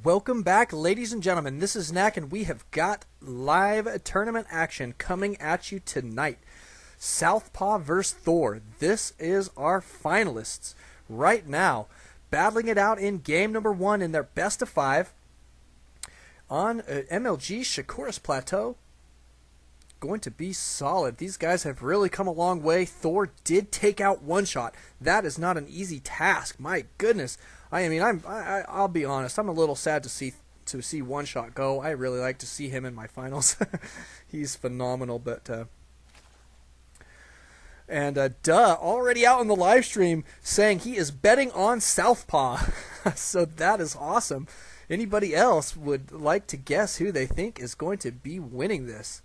Welcome back, ladies and gentlemen. This is Knack, and we have got live tournament action coming at you tonight. SouthPaw vs. Thor. This is our finalists right now, battling it out in game number 1 in their best of 5 on MLG Shakuras Plateau. Going to be solid. These guys have really come a long way. Thor did take out one shot. That is not an easy task. My goodness. I'll be honest. I'm a little sad to see one shot go. I really like to see him in my finals. He's phenomenal. But already out on the live stream saying he is betting on SouthPaw. So that is awesome. Anybody else would like to guess who they think is going to be winning this?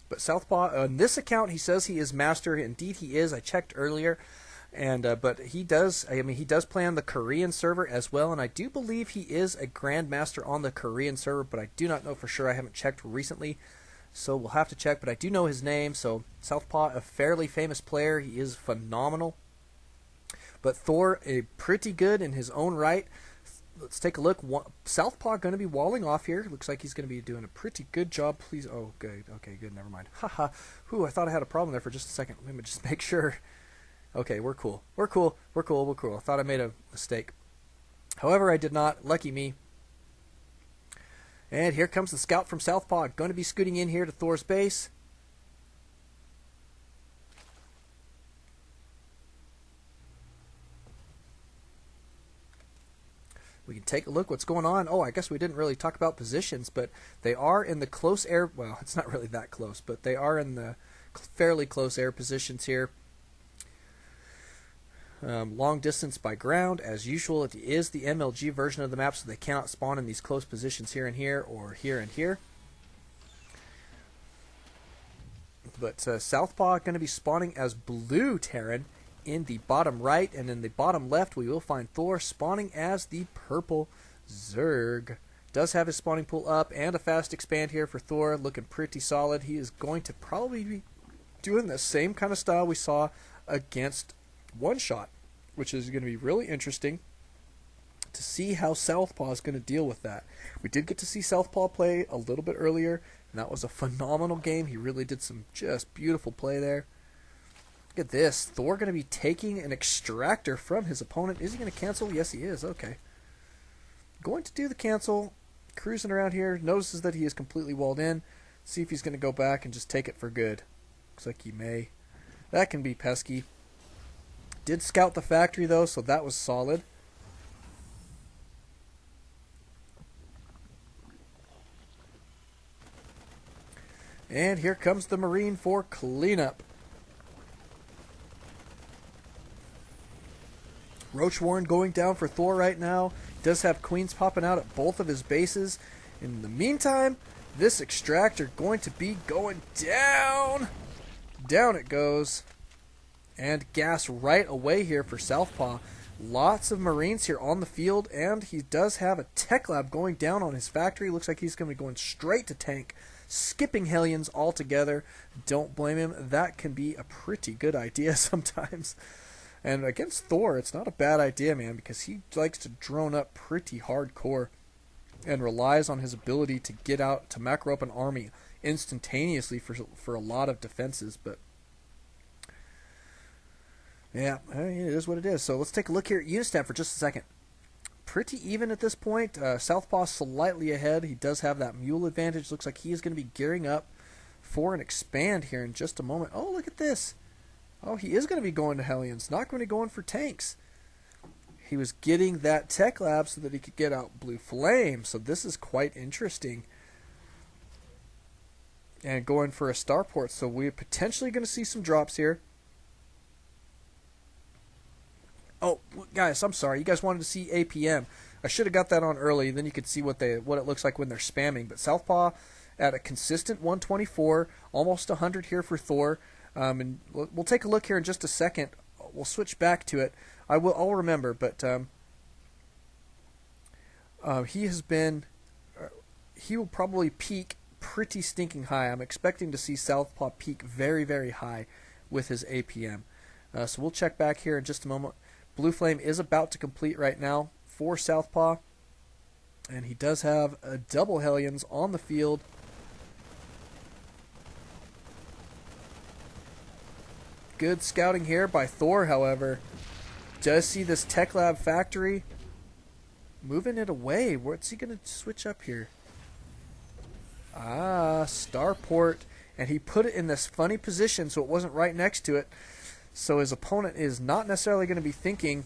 But SouthPaw, on this account, he says he is master. Indeed, he is. I checked earlier, and but he does. He does play on the Korean server as well, and I do believe he is a grandmaster on the Korean server. But I do not know for sure. I haven't checked recently, so we'll have to check. But I do know his name. So SouthPaw, a fairly famous player. He is phenomenal. But Thor, a pretty good in his own right. Let's take a look. SouthPaw going to be walling off here. Looks like he's going to be doing a pretty good job. Please. Oh, good. Okay, good. Never mind. Haha. Whew, I thought I had a problem there for just a second. Let me just make sure. Okay, we're cool. We're cool. We're cool. We're cool. I thought I made a mistake. However, I did not. Lucky me. And here comes the scout from SouthPaw. Going to be scooting in here to Thor's base. We can take a look what's going on. Oh, I guess we didn't really talk about positions, but they are in the close air. Well, it's not really that close, but they are in the fairly close air positions here. Long distance by ground, as usual. It is the MLG version of the map, so they cannot spawn in these close positions here and here, or here and here. But SouthPaw going to be spawning as Blue Terran in the bottom right, and in the bottom left we will find Thor spawning as the purple Zerg. Does have his spawning pool up and a fast expand here for Thor, looking pretty solid. He is going to probably be doing the same kind of style we saw against One Shot, which is going to be really interesting to see how SouthPaw is going to deal with that. We did get to see SouthPaw play a little bit earlier, and that was a phenomenal game. He really did some just beautiful play there. Look at this. Thor going to be taking an extractor from his opponent. Is he going to cancel? Yes, he is. Okay. Going to do the cancel. Cruising around here. Notices that he is completely walled in. See if he's going to go back and just take it for good. Looks like he may. That can be pesky. Did scout the factory, though, so that was solid. And here comes the Marine for cleanup. Roach Warren going down for Thor right now. He does have queens popping out at both of his bases. In the meantime, this extractor going to be going down. Down it goes. And gas right away here for SouthPaw. Lots of Marines here on the field, and he does have a tech lab going down on his factory. Looks like he's going to be going straight to tank, skipping Hellions altogether. Don't blame him. That can be a pretty good idea sometimes. And against Thor, it's not a bad idea, man, because he likes to drone up pretty hardcore and relies on his ability to get out, to macro up an army instantaneously for a lot of defenses. But yeah, it is what it is. So let's take a look here at Unistat for just a second. Pretty even at this point. SouthPaw slightly ahead. He does have that mule advantage. Looks like he is going to be gearing up for an expand here in just a moment. Oh, look at this. Oh, he is going to be going to Hellions, not going to be going for tanks. He was getting that tech lab so that he could get out Blue Flame, so this is quite interesting. And going for a starport, so we're potentially going to see some drops here. Oh, guys, I'm sorry. You guys wanted to see APM. I should have got that on early, then you could see what it looks like when they're spamming. But SouthPaw at a consistent 124, almost 100 here for Thor. And we'll take a look here in just a second. We'll switch back to it. I'll remember, but he has been. He will probably peak pretty stinking high. I'm expecting to see SouthPaw peak very, very high with his APM. So we'll check back here in just a moment. Blue Flame is about to complete right now for Southpaw. And he does have a double Hellions on the field. Good scouting here by Thor, however. Does see this Tech Lab factory. Moving it away. What's he going to switch up here? Ah, Starport. And he put it in this funny position so it wasn't right next to it. So his opponent is not necessarily going to be thinking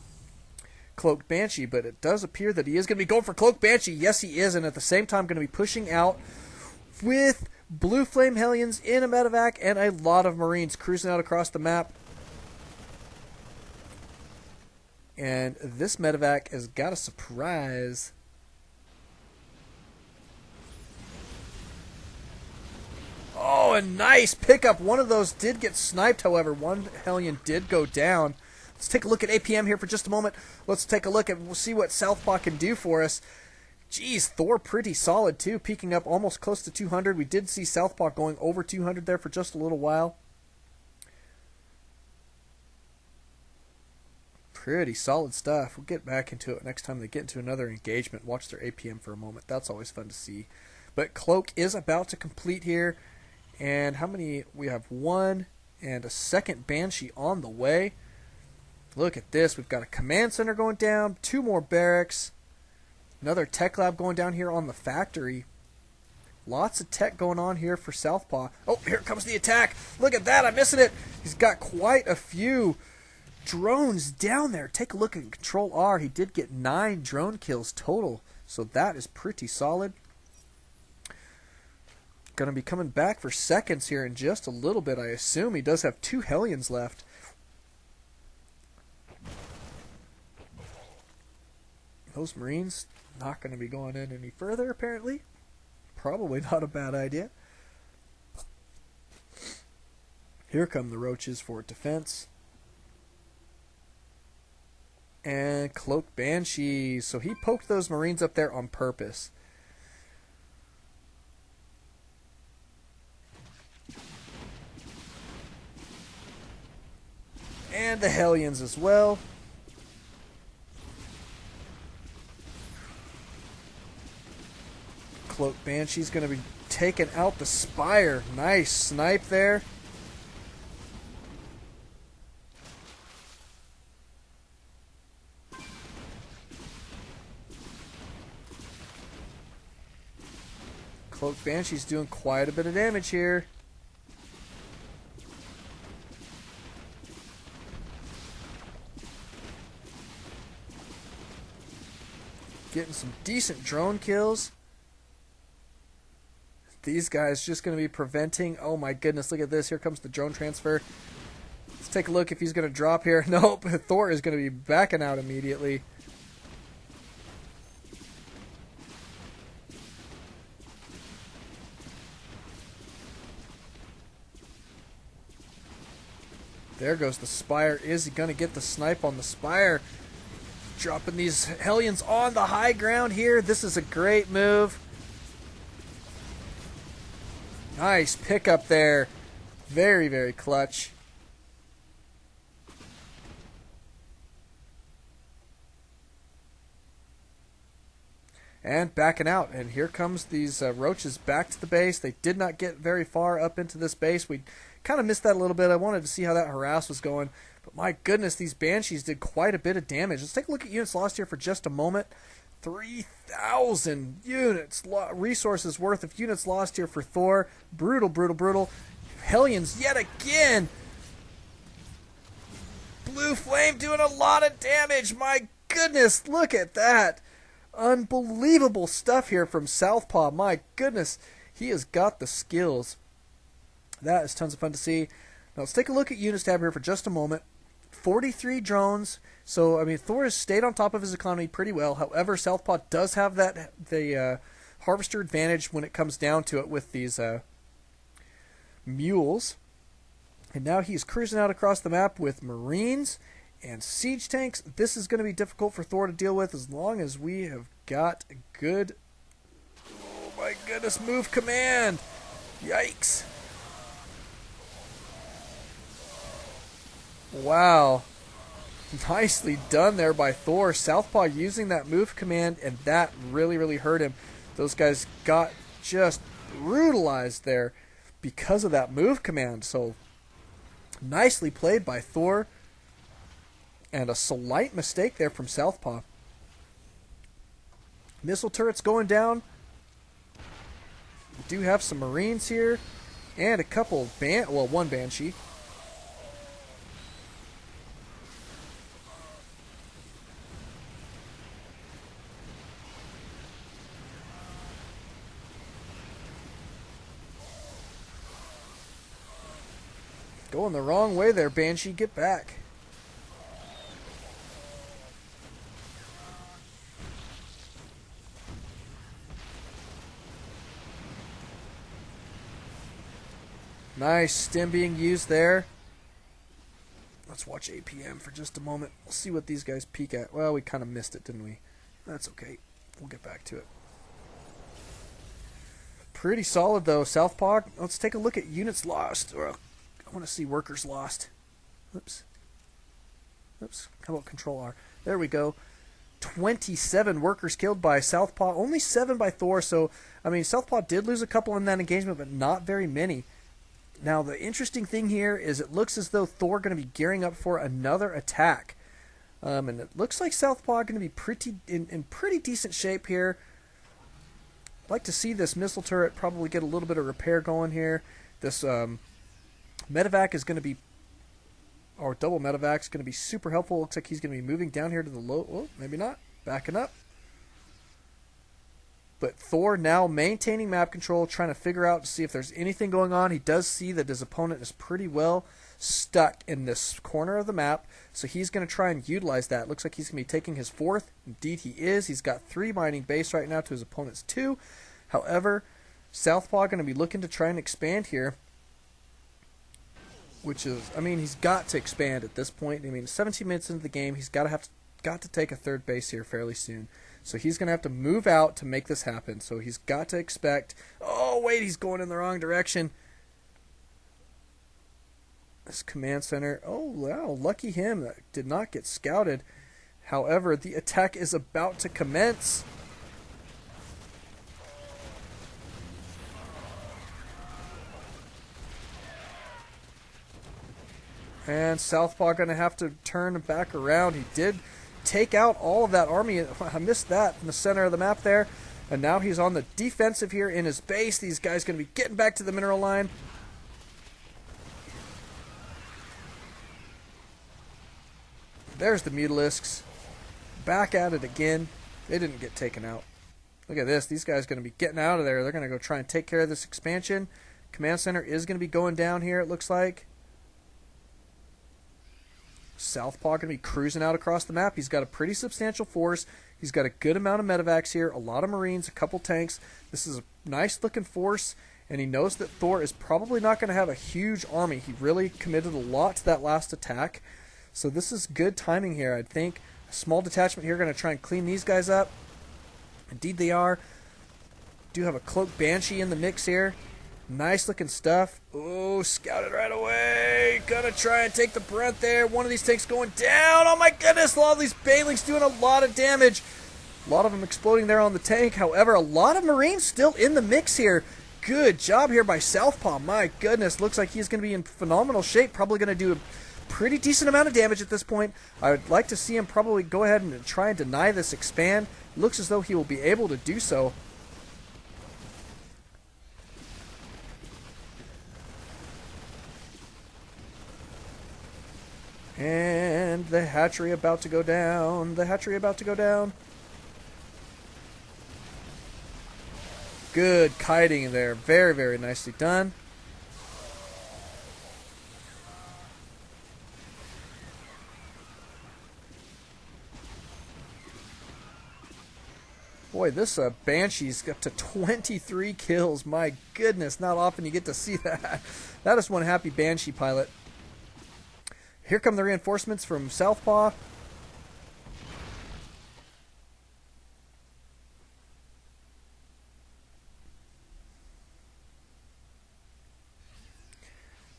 Cloaked Banshee, but it does appear that he is going to be going for Cloaked Banshee. Yes, he is, and at the same time going to be pushing out with Blue Flame Hellions in a medevac and a lot of Marines cruising out across the map. And this medevac has got a surprise. Oh, a nice pickup. One of those did get sniped, however. One Hellion did go down. Let's take a look at APM here for just a moment. Let's take a look and we'll see what Southpaw can do for us. Geez, Thor pretty solid too, peaking up almost close to 200. We did see Southpaw going over 200 there for just a little while. Pretty solid stuff. We'll get back into it next time they get into another engagement. Watch their APM for a moment. That's always fun to see. But Cloak is about to complete here. And how many? We have one and a second Banshee on the way. Look at this. We've got a command center going down, 2 more barracks. Another tech lab going down here on the factory. Lots of tech going on here for Southpaw. Oh, here comes the attack. Look at that. I'm missing it. He's got quite a few drones down there. Take a look at Control R. He did get 9 drone kills total. So that is pretty solid. Going to be coming back for seconds here in just a little bit, I assume. He does have 2 Hellions left. Those Marines not going to be going in any further, apparently. Probably not a bad idea. Here come the Roaches for defense. And Cloaked Banshee. So he poked those Marines up there on purpose. And the Hellions as well. Cloaked Banshee's going to be taking out the Spire. Nice snipe there. Cloaked Banshee's doing quite a bit of damage here. Getting some decent drone kills. These guys just going to be preventing. Oh my goodness, look at this. Here comes the drone transfer. Let's take a look if he's going to drop here. Nope, Thor is going to be backing out immediately. There goes the Spire. Is he going to get the snipe on the Spire? Dropping these Hellions on the high ground here. This is a great move. Nice pickup there. Very, very clutch. And backing out. And here comes these Roaches back to the base. They did not get very far up into this base. We kind of missed that a little bit. I wanted to see how that harass was going. But my goodness, these Banshees did quite a bit of damage. Let's take a look at units lost here for just a moment. 3,000 units, resources worth of units lost here for Thor. Brutal, brutal, brutal. Hellions yet again. Blue Flame doing a lot of damage. My goodness, look at that. Unbelievable stuff here from Southpaw. My goodness, he has got the skills. That is tons of fun to see. Now let's take a look at units tab here for just a moment. 43 drones. So, I mean, Thor has stayed on top of his economy pretty well. However, Southpaw does have the harvester advantage when it comes down to it with these mules. And now he's cruising out across the map with Marines and siege tanks. This is going to be difficult for Thor to deal with as long as we have got a good... Oh my goodness, move command! Yikes! Wow. Nicely done there by Thor. Southpaw using that move command, and that really, really hurt him. Those guys got just brutalized there because of that move command. So nicely played by Thor. And a slight mistake there from Southpaw. Missile turrets going down. We do have some Marines here. And a couple of one Banshee. Going the wrong way there, Banshee. Get back. Nice stim being used there. Let's watch APM for just a moment. We'll see what these guys peek at. Well, we kind of missed it, didn't we? That's okay. We'll get back to it. Pretty solid, though. Southpaw, let's take a look at units lost. I want to see workers lost. Oops. Oops. How about Control R? There we go. 27 workers killed by Southpaw. Only 7 by Thor. So, I mean, Southpaw did lose a couple in that engagement, but not very many. Now, the interesting thing here is it looks as though Thor going to be gearing up for another attack. And it looks like Southpaw going to be in pretty decent shape here. I'd like to see this missile turret probably get a little bit of repair going here. This medevac is going to be, or double medevac is going to be super helpful. Looks like he's going to be moving down here to the low. Oh, maybe not. Backing up. But Thor now maintaining map control, trying to figure out to see if there's anything going on. He does see that his opponent is pretty well stuck in this corner of the map, so he's going to try and utilize that. Looks like he's going to be taking his 4th. Indeed he is. He's got 3 mining base right now to his opponent's 2. However, Southpaw going to be looking to try and expand here, which is, I mean, he's got to expand at this point. I mean, 17 minutes into the game, he's got to take a 3rd base here fairly soon. So he's going to have to move out to make this happen. So he's got to expect... Oh, wait, he's going in the wrong direction. This command center... Oh, wow, lucky him. That did not get scouted. However, the attack is about to commence. And Southpaw going to have to turn back around. He did take out all of that army. I missed that in the center of the map there. And now he's on the defensive here in his base. These guys going to be getting back to the mineral line. There's the Mutalisks. Back at it again. They didn't get taken out. Look at this. These guys going to be getting out of there. They're going to go try and take care of this expansion. Command center is going to be going down here, it looks like. Southpaw going to be cruising out across the map. He's got a pretty substantial force. He's got a good amount of medevacs here, a lot of Marines, a couple tanks. This is a nice looking force, and he knows that Thor is probably not going to have a huge army. He really committed a lot to that last attack. So this is good timing here, I think. A small detachment here going to try and clean these guys up. Indeed they are. Do have a cloaked Banshee in the mix here. Nice looking stuff. Oh, scouted right away. Gonna try and take the brunt there. One of these tanks going down. Oh my goodness, a lot of these Banelings doing a lot of damage. A lot of them exploding there on the tank. However, a lot of Marines still in the mix here. Good job here by Southpaw. My goodness, looks like he's going to be in phenomenal shape. Probably going to do a pretty decent amount of damage at this point. I would like to see him probably go ahead and try and deny this expand. Looks as though he will be able to do so. And the hatchery about to go down. The hatchery about to go down. Good kiting there. Very, very nicely done. Boy, this Banshee's up to 23 kills. My goodness, not often you get to see that. That is one happy Banshee pilot. Here come the reinforcements from Southpaw.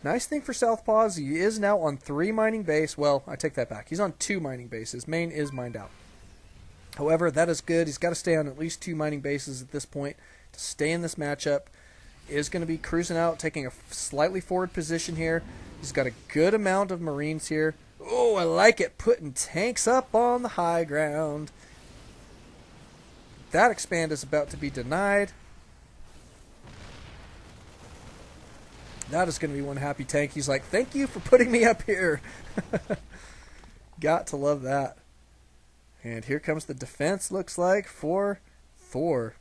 Nice thing for Southpaw is he is now on 3 mining base. Well, I take that back. He's on 2 mining bases. Main is mined out. However, that is good. He's got to stay on at least 2 mining bases at this point to stay in this matchup. Is going to be cruising out, taking a slightly forward position here. He's got a good amount of Marines here. Oh, I like it. Putting tanks up on the high ground. That expand is about to be denied. That is going to be one happy tank. He's like, thank you for putting me up here. Got to love that. And here comes the defense, looks like, for Thor.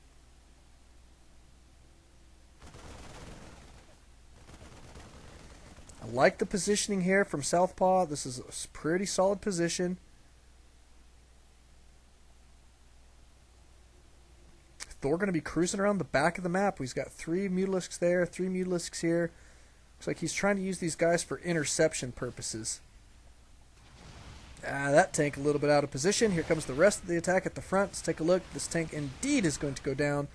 I like the positioning here from Southpaw. This is a pretty solid position. Thor going to be cruising around the back of the map. He's got 3 Mutalisks there, 3 Mutalisks here. Looks like he's trying to use these guys for interception purposes. That tank a little bit out of position. Here comes the rest of the attack at the front. Let's take a look. This tank indeed is going to go down.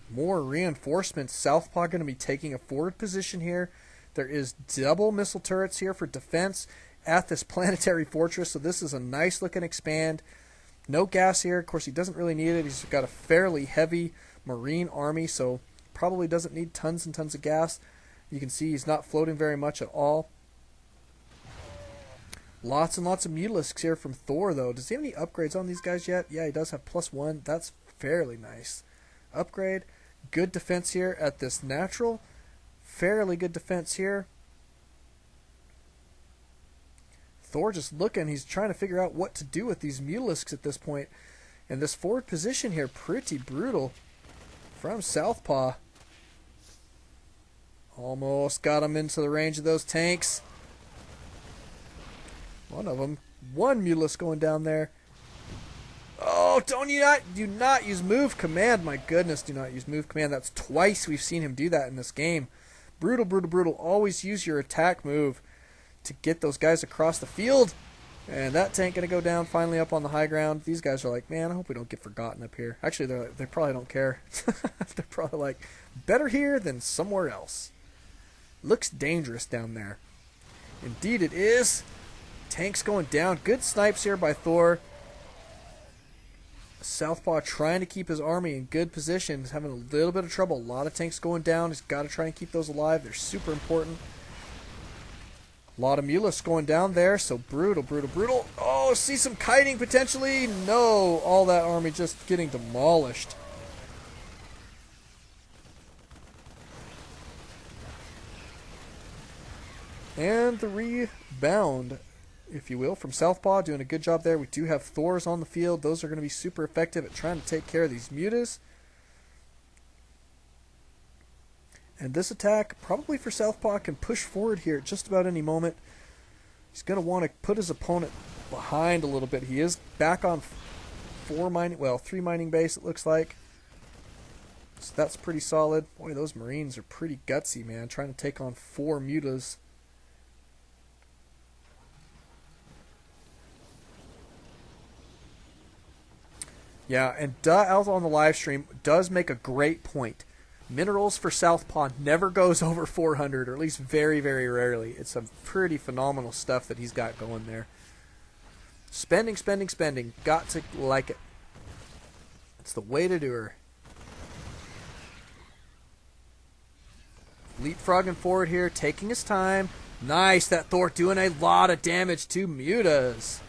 More reinforcements. Southpaw going to be taking a forward position here. There is double missile turrets here for defense at this planetary fortress, so this is a nice looking expand. No gas here. Of course, he doesn't really need it. He's got a fairly heavy marine army, so probably doesn't need tons and tons of gas. You can see he's not floating very much at all. Lots and lots of Mutalisks here from Thor, though. Does he have any upgrades on these guys yet? Yeah, he does have +1. That's fairly nice. Upgrade. Good defense here at this natural. Fairly good defense here. Thor just looking. He's trying to figure out what to do with these Mutalisks at this point. And this forward position here, pretty brutal from Southpaw. Almost got him into the range of those tanks. One of them. One Mutalisk going down there. Oh, do not use move command. My goodness, do not use move command. That's twice we've seen him do that in this game. Brutal, brutal, brutal. Always use your attack move to get those guys across the field. And that tank going to go down finally up on the high ground. These guys are like, man, I hope we don't get forgotten up here. Actually, they probably don't care. They're probably like, better here than somewhere else. Looks dangerous down there. Indeed it is. Tanks going down. Good snipes here by Thor. Southpaw trying to keep his army in good position. He's having a little bit of trouble. A lot of tanks going down. He's got to try and keep those alive. They're super important. A lot of Mutalisks going down there. So brutal, brutal, brutal. Oh, see some kiting potentially. No, all that army just getting demolished. And the rebound, if you will, from Southpaw, doing a good job there. We do have Thors on the field. Those are going to be super effective at trying to take care of these mutas. And this attack, probably for Southpaw, can push forward here at just about any moment. He's going to want to put his opponent behind a little bit. He is back on 3 mining base, it looks like. So that's pretty solid. Boy, those Marines are pretty gutsy, man, trying to take on 4 mutas. Yeah, and out on the live stream does make a great point. Minerals for Southpaw never goes over 400, or at least very, very rarely. It's some pretty phenomenal stuff that he's got going there. Spending, spending, spending. Got to like it. It's the way to do her. Leapfrogging forward here, taking his time. Nice, that Thor doing a lot of damage to mutas.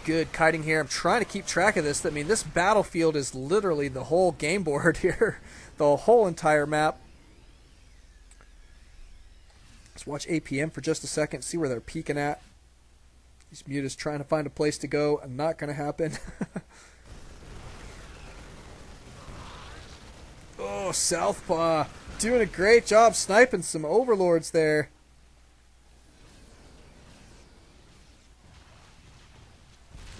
Good kiting here. I'm trying to keep track of this. I mean, this battlefield is literally the whole game board here. The whole entire map. Let's watch APM for just a second, see where they're peeking at. These mutas trying to find a place to go. Not going to happen. Oh, Southpaw doing a great job sniping some overlords there.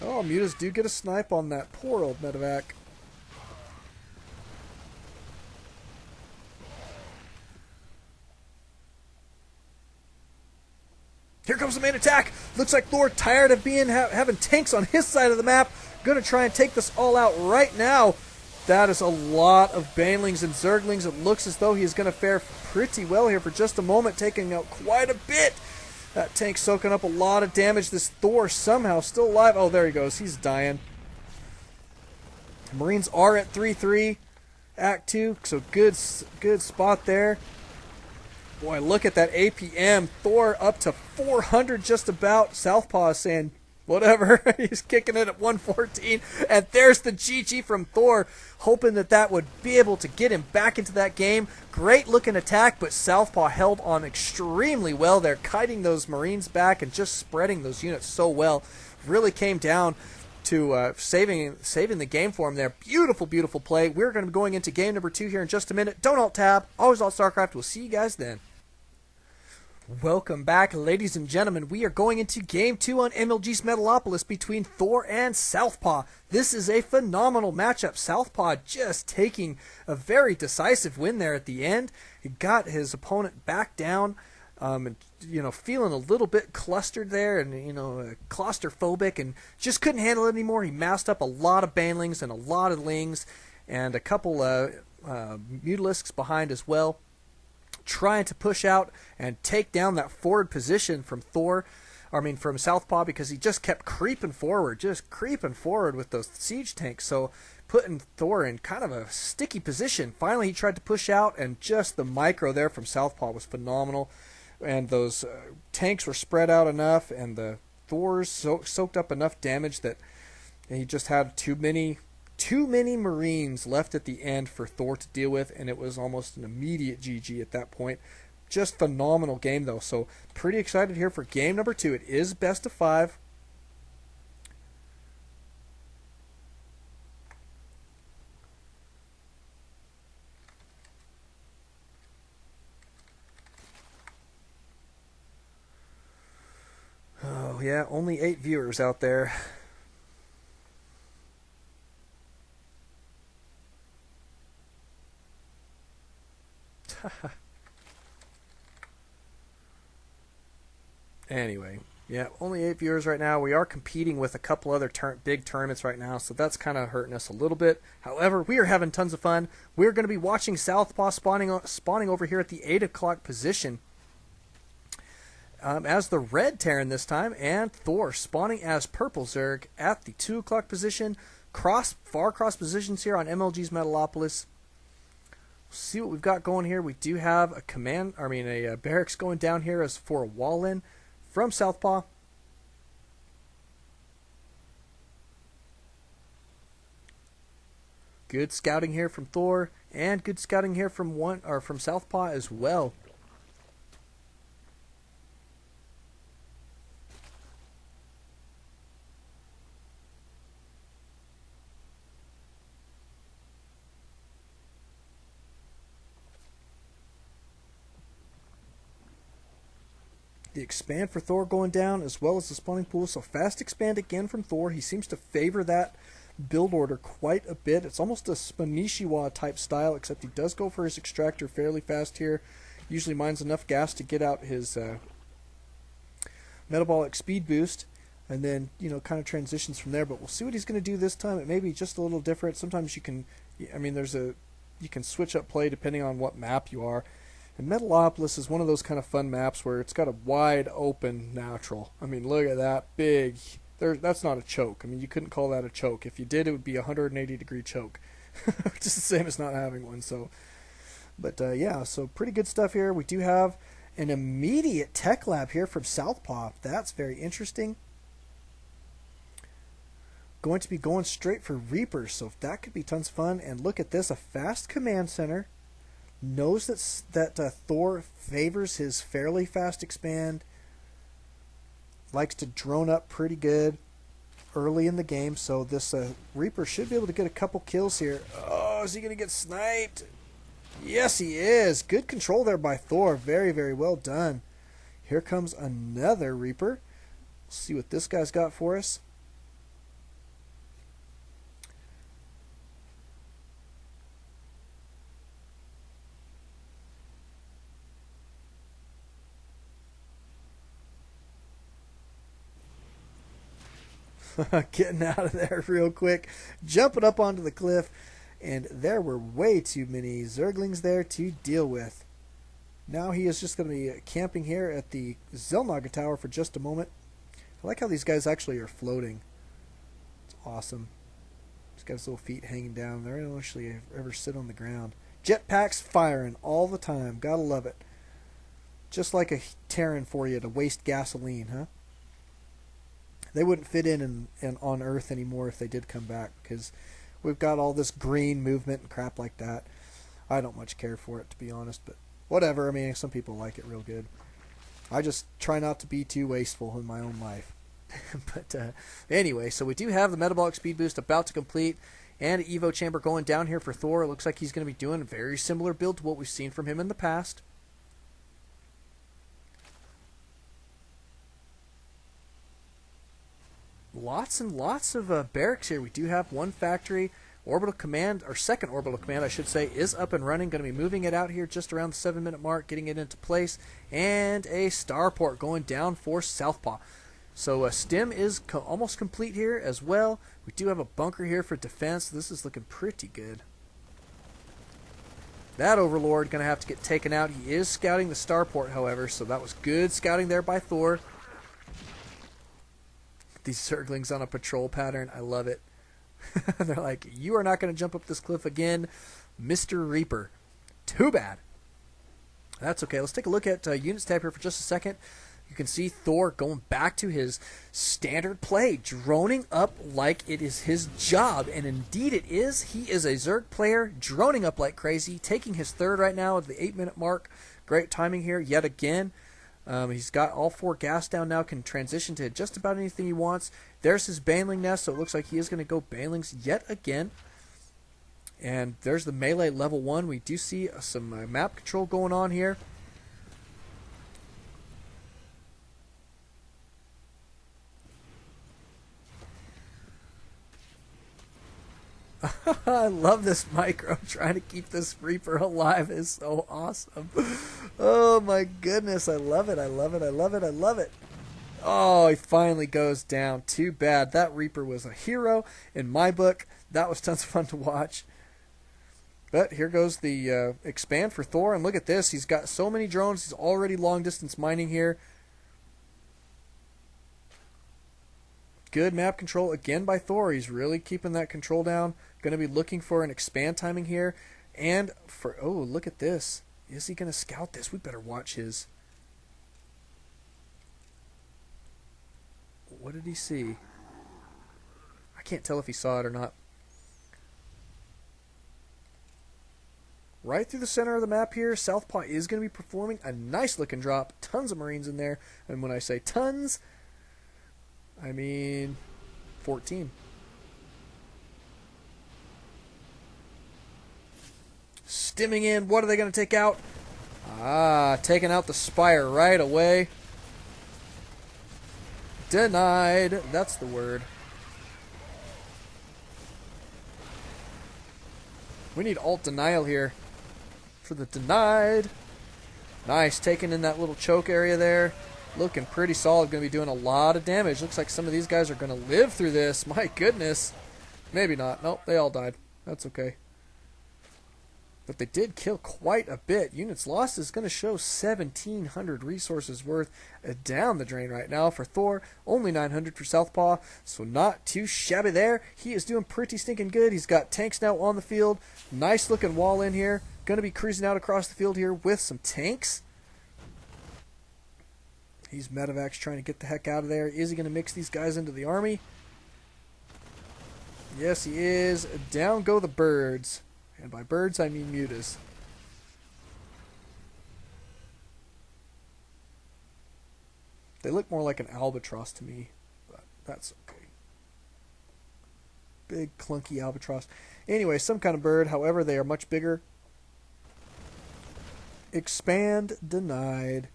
Oh, mutas do get a snipe on that poor old medevac. Here comes the main attack. Looks like Thor, tired of being having tanks on his side of the map, going to try and take this all out right now. That is a lot of Banelings and Zerglings. It looks as though he's going to fare pretty well here for just a moment, taking out quite a bit. That tank soaking up a lot of damage. This Thor somehow still alive. Oh, there he goes. He's dying. Marines are at 3-3. Act 2, so good spot there. Boy, look at that APM. Thor up to 400 just about. Southpaw is saying, whatever. He's kicking it at 114. And there's the GG from Thor, hoping that would be able to get him back into that game. Great looking attack, but Southpaw held on extremely well there, kiting those Marines back and just spreading those units so well. Really came down to saving the game for him there. Beautiful, beautiful play. We're going to be going into game number 2 here in just a minute. Don't alt-tab. Always alt-StarCraft. We'll see you guys then. Welcome back, ladies and gentlemen. We are going into game 2 on MLG's Metalopolis between Thor and Southpaw. This is a phenomenal matchup. Southpaw just taking a very decisive win there at the end. He got his opponent back down. And, feeling a little bit clustered there and, claustrophobic and just couldn't handle it anymore. He massed up a lot of Banelings and a lot of Lings and a couple Mutalisks behind as well, trying to push out and take down that forward position from from Southpaw, because he just kept creeping forward with those siege tanks. So putting Thor in kind of a sticky position. Finally, he tried to push out, and just the micro there from Southpaw was phenomenal. And those tanks were spread out enough, and the Thors soaked up enough damage that he just had too many Marines left at the end for Thor to deal with, and it was almost an immediate GG at that point. Just phenomenal game, though. So pretty excited here for game number 2. It is best of 5. Oh, yeah, only 8 viewers out there. Anyway, yeah, only 8 viewers right now. We are competing with a couple other big tournaments right now, so that's kind of hurting us a little bit. However, we are having tons of fun. We're going to be watching Southpaw spawning over here at the 8 o'clock position as the red Terran this time, and Thor spawning as purple Zerg at the 2 o'clock position. Far cross positions here on MLG's Metalopolis. See what we've got going here. We do have a barracks going down here as for a wall in from Southpaw. Good scouting here from Thor, and good scouting here from Southpaw as well. The expand for Thor going down, as well as the spawning pool. So fast expand again from Thor. He seems to favor that build order quite a bit. It's almost a Spanishiwa type style, except he does go for his extractor fairly fast here. Usually mines enough gas to get out his metabolic speed boost, and then kind of transitions from there. But we'll see what he's going to do this time. It may be just a little different. Sometimes you can, you can switch up play depending on what map you are. And Metalopolis is one of those kind of fun maps where it's got a wide open natural. Look at that big. That's not a choke. You couldn't call that a choke. If you did, it would be a 180-degree choke, which is the same as not having one. So, but yeah, so pretty good stuff here. We do have an immediate tech lab here from Southpaw. That's very interesting. Going to be going straight for Reapers, so that could be tons of fun. And look at this, a fast command center. Knows that Thor favors his fairly fast expand. Likes to drone up pretty good early in the game. So this Reaper should be able to get a couple kills here. Oh, is he going to get sniped? Yes, he is. Good control there by Thor. Very, very well done. Here comes another Reaper. Let's see what this guy's got for us. Getting out of there real quick, jumping up onto the cliff, and there were way too many Zerglings there to deal with. Now he is just going to be camping here at the Zelnaga Tower for just a moment. I like how these guys actually are floating. It's awesome. He's got his little feet hanging down. They don't actually ever sit on the ground. Jetpacks firing all the time. Gotta love it. Just like a Terran for you to waste gasoline, huh? They wouldn't fit in on Earth anymore if they did come back, because we've got all this green movement and crap like that. I don't much care for it, to be honest, but whatever. I mean, some people like it real good. I just try not to be too wasteful in my own life. But anyway, so we do have the metabolic speed boost about to complete, and an Evo chamber going down here for Thor. It looks like he's going to be doing a very similar build to what we've seen from him in the past. Lots and lots of barracks here. We do have one factory. Orbital command, or second orbital command, I should say, is up and running. Going to be moving it out here just around the 7-minute mark, getting it into place. And a starport going down for Southpaw. So STEM is almost complete here as well. We do have a bunker here for defense. This is looking pretty good. That Overlord going to have to get taken out. He is scouting the starport, however, so that was good scouting there by Thor. These Zerglings on a patrol pattern, I love it. They're like, you are not going to jump up this cliff again, Mr. Reaper. Too bad. That's okay. Let's take a look at units tab here for just a second. You can see Thor going back to his standard play, droning up like it is his job, and indeed it is. He is a Zerg player, droning up like crazy, taking his third right now at the 8-minute mark. Great timing here yet again. He's got all 4 gas down now, can transition to just about anything he wants. There's his Baneling nest, so it looks like he is going to go Banelings yet again. And there's the melee level 1. We do see some map control going on here. I love this micro. Trying to keep this Reaper alive is so awesome. Oh my goodness. I love it. I love it. I love it. I love it. Oh, he finally goes down. Too bad. That Reaper was a hero in my book. That was tons of fun to watch. But here goes the expand for Thor. And look at this. He's got so many drones. He's already long distance mining here. Good map control again by Thor. He's really keeping that control down. Going to be looking for an expand timing here. And for, oh, look at this. Is he going to scout this? We better watch his. What did he see? I can't tell if he saw it or not. Right through the center of the map here, Southpaw is going to be performing a nice looking drop. Tons of Marines in there. And when I say tons, I mean 14. Stimming in. What are they going to take out? Ah, taking out the Spire right away. Denied. That's the word. We need alt denial here for the denied. Nice. Taking in that little choke area there. Looking pretty solid. Going to be doing a lot of damage. Looks like some of these guys are going to live through this. My goodness. Maybe not. Nope, they all died. That's okay. But they did kill quite a bit. Units lost is going to show 1,700 resources worth down the drain right now for Thor. Only 900 for Southpaw, so not too shabby there. He is doing pretty stinking good. He's got tanks now on the field. Nice looking wall in here. Going to be cruising out across the field here with some tanks. He's medevacs trying to get the heck out of there. Is he going to mix these guys into the army? Yes, he is. Down go the birds. And by birds, I mean mutas. They look more like an albatross to me, but that's okay. Big, clunky albatross. Anyway, some kind of bird. However, they are much bigger. Expand denied.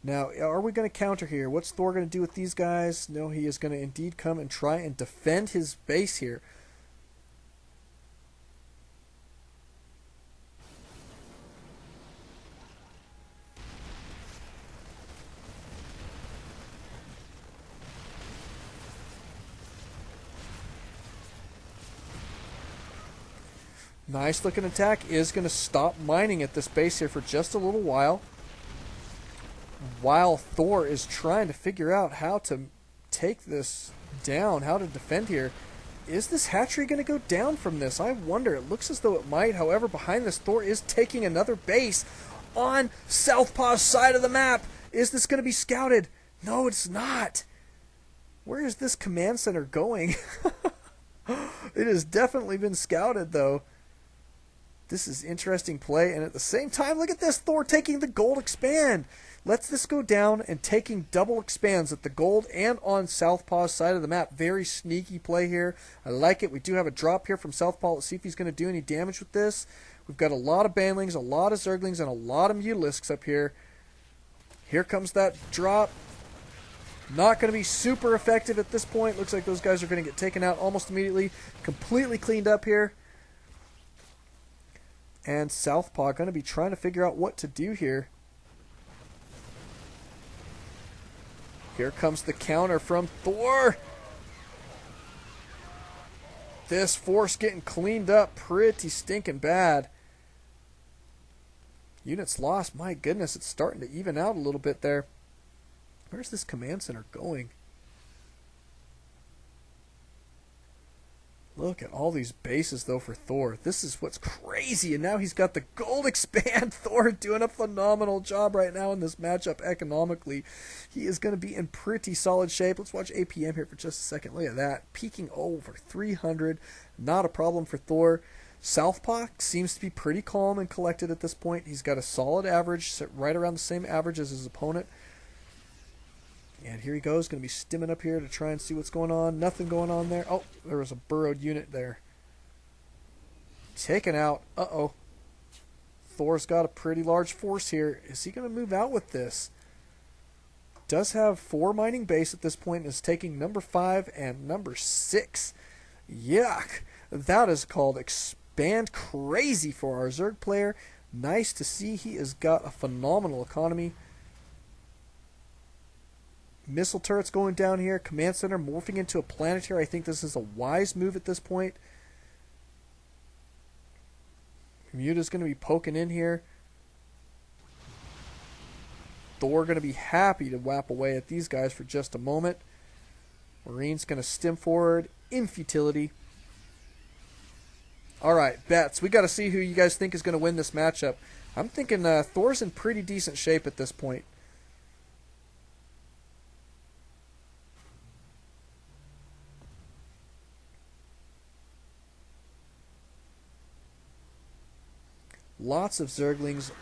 Now, are we going to counter here? What's Thor going to do with these guys? No, he is going to indeed come and try and defend his base here. Nice looking attack. Is going to stop mining at this base here for just a little while Thor is trying to figure out how to take this down, how to defend here. Is this hatchery going to go down from this? I wonder. It looks as though it might. However, behind this, Thor is taking another base on SouthPaw's side of the map. Is this going to be scouted? No, it's not. Where is this command center going? It has definitely been scouted, though. This is interesting play, and at the same time, look at this. Thor taking the gold expand. Lets this go down and taking double expands at the gold and on SouthPaw's side of the map. Very sneaky play here. I like it. We do have a drop here from SouthPaw. Let's see if he's going to do any damage with this. We've got a lot of banlings, a lot of zerglings, and a lot of mutalisks up here. Here comes that drop. Not going to be super effective at this point. Looks like those guys are going to get taken out almost immediately. Completely cleaned up here. And SouthPaw going to be trying to figure out what to do here. Here comes the counter from Thor. This force getting cleaned up pretty stinking bad. Units lost. My goodness, it's starting to even out a little bit there. Where's this command center going? Look at all these bases, though, for Thor. This is what's crazy. And now he's got the gold expand. Thor doing a phenomenal job right now in this matchup economically. He is going to be in pretty solid shape. Let's watch APM here for just a second. Look at that. Peaking over 300. Not a problem for Thor. SouthPaw seems to be pretty calm and collected at this point. He's got a solid average, set right around the same average as his opponent. And here he goes, going to be stimming up here to try and see what's going on. Nothing going on there. Oh, there was a burrowed unit there. Taken out. Uh-oh. Thor's got a pretty large force here. Is he going to move out with this? Does have 4 mining base at this point. Is taking number 5 and number 6. Yuck. That is called expand crazy for our Zerg player. Nice to see. He has got a phenomenal economy. Missile turrets going down here. Command center morphing into a planetary. I think this is a wise move at this point. Muta's going to be poking in here. Thor going to be happy to whap away at these guys for just a moment. Marine's going to stim forward in futility. Alright, bets. We got to see who you guys think is going to win this matchup. I'm thinking Thor's in pretty decent shape at this point. Lots of Zerglings.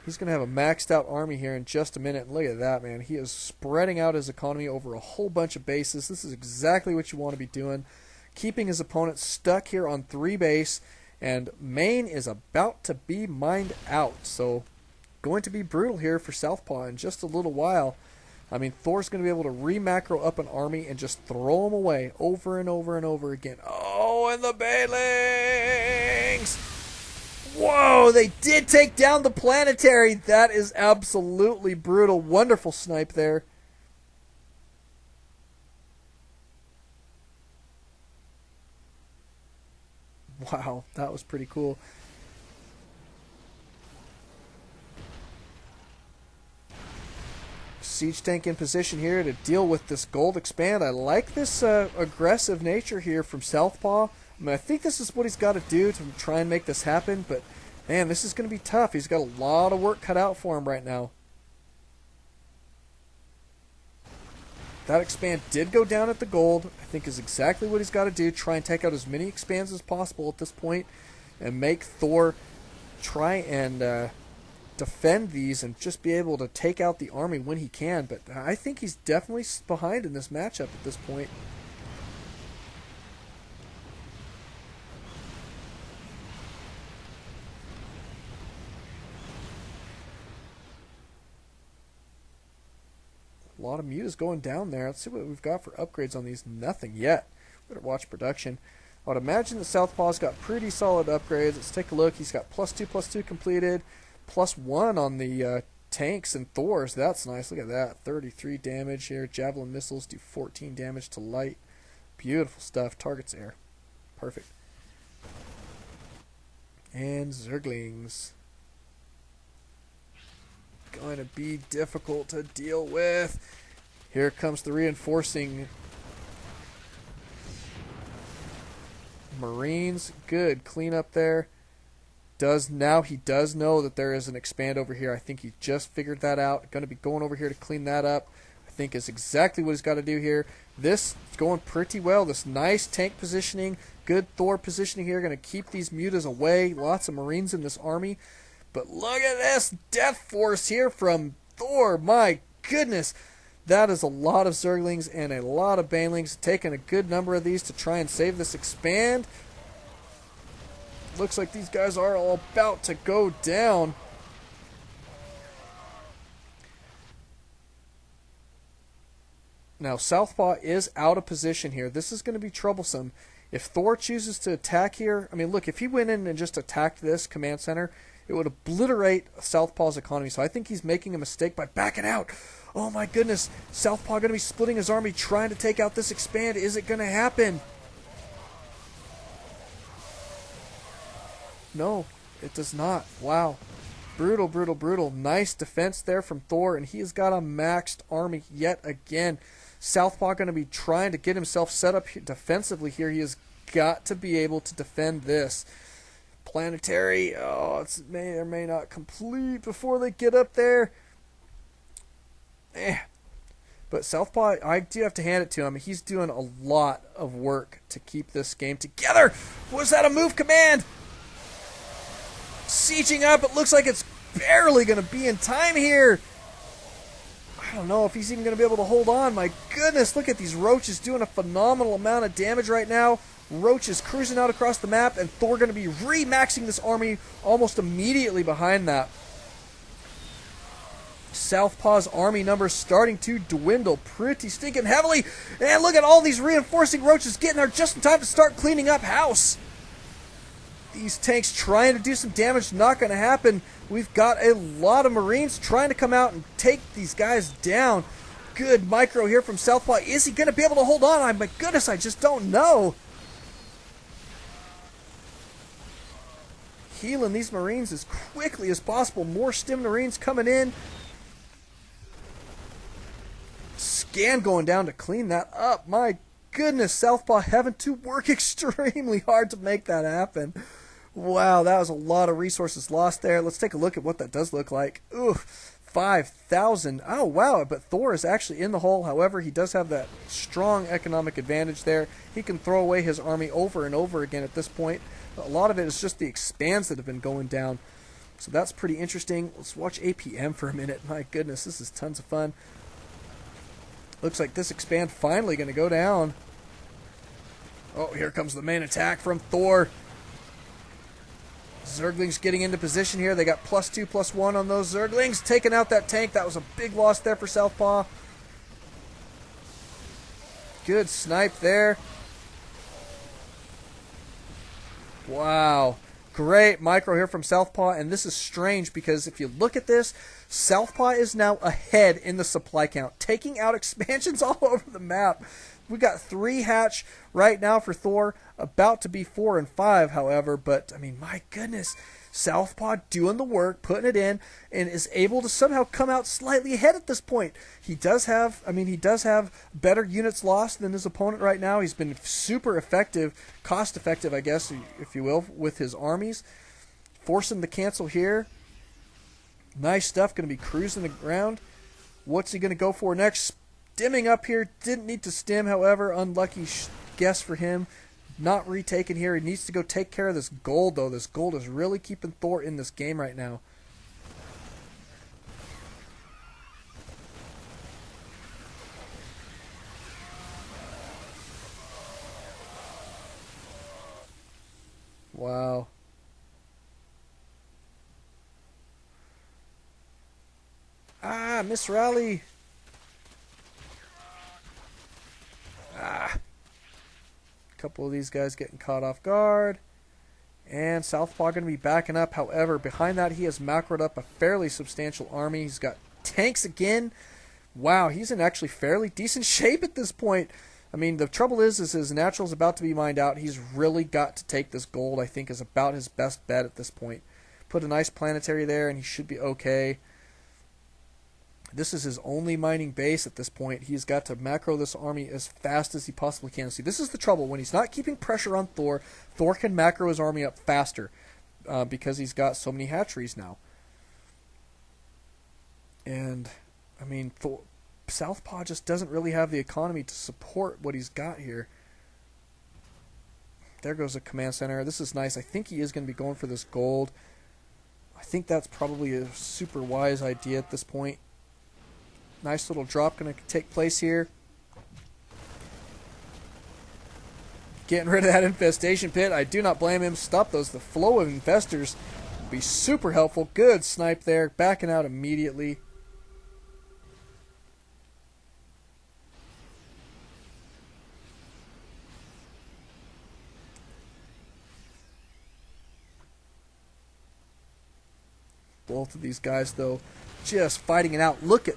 He's going to have a maxed out army here in just a minute. And look at that, man. He is spreading out his economy over a whole bunch of bases. This is exactly what you want to be doing. Keeping his opponent stuck here on 3 base. And Maine is about to be mined out. So going to be brutal here for SouthPaw in just a little while. I mean, Thor's going to be able to re-macro up an army and just throw them away over and over and over again. Oh, and the banelings! Whoa, they did take down the planetary. That is absolutely brutal. Wonderful snipe there. Wow, that was pretty cool. Siege tank in position here to deal with this gold expand. I like this aggressive nature here from SouthPaw. I mean, I think this is what he's got to do to try and make this happen, but man, this is going to be tough. He's got a lot of work cut out for him right now. That expand did go down at the gold. I think is exactly what he's got to do. Try and take out as many expands as possible at this point and make Thor try and defend these and just be able to take out the army when he can. But I think he's definitely behind in this matchup at this point. A lot of mutas going down there. Let's see what we've got for upgrades on these. Nothing yet. Better watch production. I would imagine that SouthPaw's got pretty solid upgrades. Let's take a look. He's got +2/+2 completed. +1 on the tanks and Thors. That's nice. Look at that. 33 damage here. Javelin missiles do 14 damage to light. Beautiful stuff. Targets air. Perfect. And Zerglings. Going to be difficult to deal with. Here comes the reinforcing Marines. Good cleanup there. He does know that there is an expand over here. I think he just figured that out. Going to be going over here to clean that up. I think is exactly what he's got to do here. This is going pretty well. This nice tank positioning. Good Thor positioning here. Going to keep these mutas away. Lots of Marines in this army. But look at this death force here from Thor. My goodness. That is a lot of Zerglings and a lot of Banelings. Taking a good number of these to try and save this expand. Looks like these guys are all about to go down. Now, Southpaw is out of position here. This is going to be troublesome. If Thor chooses to attack here, I mean, look, if he went in and just attacked this command center, it would obliterate Southpaw's economy. So I think he's making a mistake by backing out. Oh my goodness. Southpaw going to be splitting his army, trying to take out this expand. Is it going to happen? No, it does not. Wow. Brutal, brutal, brutal. Nice defense there from Thor, and he has got a maxed army yet again. Southpaw going to be trying to get himself set up defensively here. He has got to be able to defend this. Planetary, oh, it may or may not complete before they get up there. But Southpaw, I do have to hand it to him. He's doing a lot of work to keep this game together. Was that a move command? Sieging up, it looks like it's barely going to be in time here. I don't know if he's even going to be able to hold on. My goodness, look at these roaches doing a phenomenal amount of damage right now. Roaches cruising out across the map, and Thor going to be remaxing this army almost immediately behind that. Southpaw's army numbers starting to dwindle pretty stinking heavily. And look at all these reinforcing roaches getting there just in time to start cleaning up house. These tanks trying to do some damage, not going to happen. We've got a lot of Marines trying to come out and take these guys down. Good micro here from Southpaw. Is he going to be able to hold on? My goodness, I just don't know. Healing these Marines as quickly as possible. More stim Marines coming in. Scan going down to clean that up. My goodness, Southpaw having to work extremely hard to make that happen. Wow, that was a lot of resources lost there. Let's take a look at what that does look like. Ooh, 5,000. Oh, wow, but Thor is actually in the hole. However, he does have that strong economic advantage there. He can throw away his army over and over again at this point. A lot of it is just the expands that have been going down. So that's pretty interesting. Let's watch APM for a minute. My goodness, this is tons of fun. Looks like this expand finally going to go down. Oh, here comes the main attack from Thor. Zerglings getting into position here. They got +2, +1 on those Zerglings. Taking out that tank. That was a big loss there for Southpaw. Good snipe there. Wow. Great micro here from Southpaw. And this is strange because if you look at this, Southpaw is now ahead in the supply count, taking out expansions all over the map. We got 3 hatch right now for Thor, about to be 4 and 5, however. But, I mean, my goodness, Southpaw doing the work, putting it in, and is able to somehow come out slightly ahead at this point. He does have better units lost than his opponent right now. He's been super effective, cost effective, I guess, if you will, with his armies. Forcing the cancel here. Nice stuff, going to be cruising the ground. What's he going to go for next? Stimming up here, didn't need to stim, however, unlucky guess for him. Not retaken here. He needs to go take care of this gold, though. This gold is really keeping Thor in this game right now. Wow. Ah, miss rally. Couple of these guys getting caught off guard. And Southpaw going to be backing up. However, behind that, he has macroed up a fairly substantial army. He's got tanks again. Wow, he's in actually fairly decent shape at this point. I mean, the trouble is his natural's about to be mined out. He's really got to take this gold, I think, is about his best bet at this point. Put a nice planetary there, and he should be okay. This is his only mining base at this point. He's got to macro this army as fast as he possibly can. See, this is the trouble. When he's not keeping pressure on Thor, Thor can macro his army up faster because he's got so many hatcheries now. And, I mean, Southpaw just doesn't really have the economy to support what he's got here. There goes a command center. This is nice. I think he is going to be going for this gold. I think that's probably a super wise idea at this point. Nice little drop going to take place here. Getting rid of that infestation pit. I do not blame him. Stop those. The flow of investors will be super helpful. Good snipe there. Backing out immediately. Both of these guys, though, just fighting it out. Look at...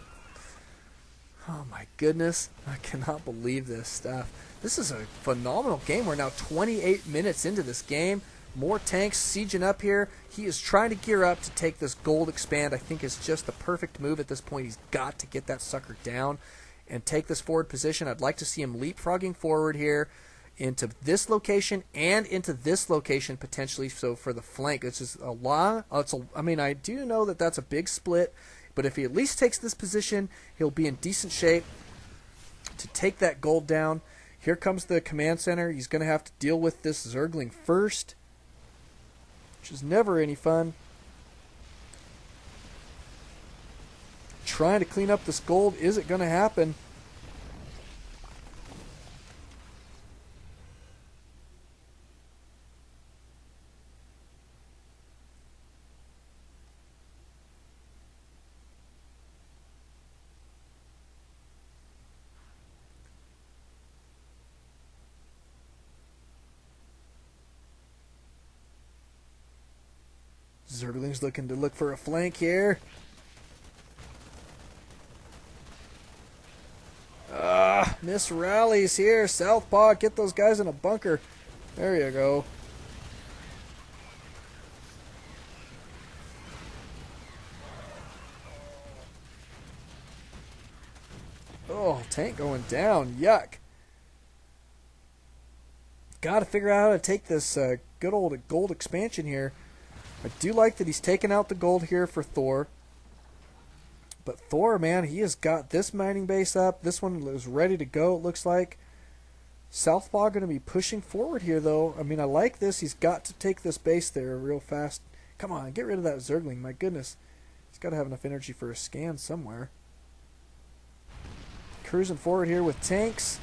Oh, my goodness. I cannot believe this stuff. This is a phenomenal game. We're now 28 minutes into this game. More tanks sieging up here. He is trying to gear up to take this gold expand. I think is just the perfect move at this point. He's got to get that sucker down and take this forward position. I'd like to see him leapfrogging forward here into this location and into this location potentially. So for the flank, it's just a lot. I mean, I do know that that's a big split, but if he at least takes this position, he'll be in decent shape to take that gold down. Here comes the command center. He's going to have to deal with this Zergling first, which is never any fun. Trying to clean up this gold. Is it going to happen? Zergling's looking to look for a flank here. Miss rallies here. Southpaw, get those guys in a bunker. There you go. Oh, tank going down. Yuck. Got to figure out how to take this good old gold expansion here. I do like that he's taken out the gold here for Thor. But Thor, man, he has got this mining base up. This one is ready to go, it looks like. Southpaw going to be pushing forward here, though. I mean, I like this. He's got to take this base there real fast. Come on, get rid of that Zergling. My goodness. He's got to have enough energy for a scan somewhere. Cruising forward here with tanks.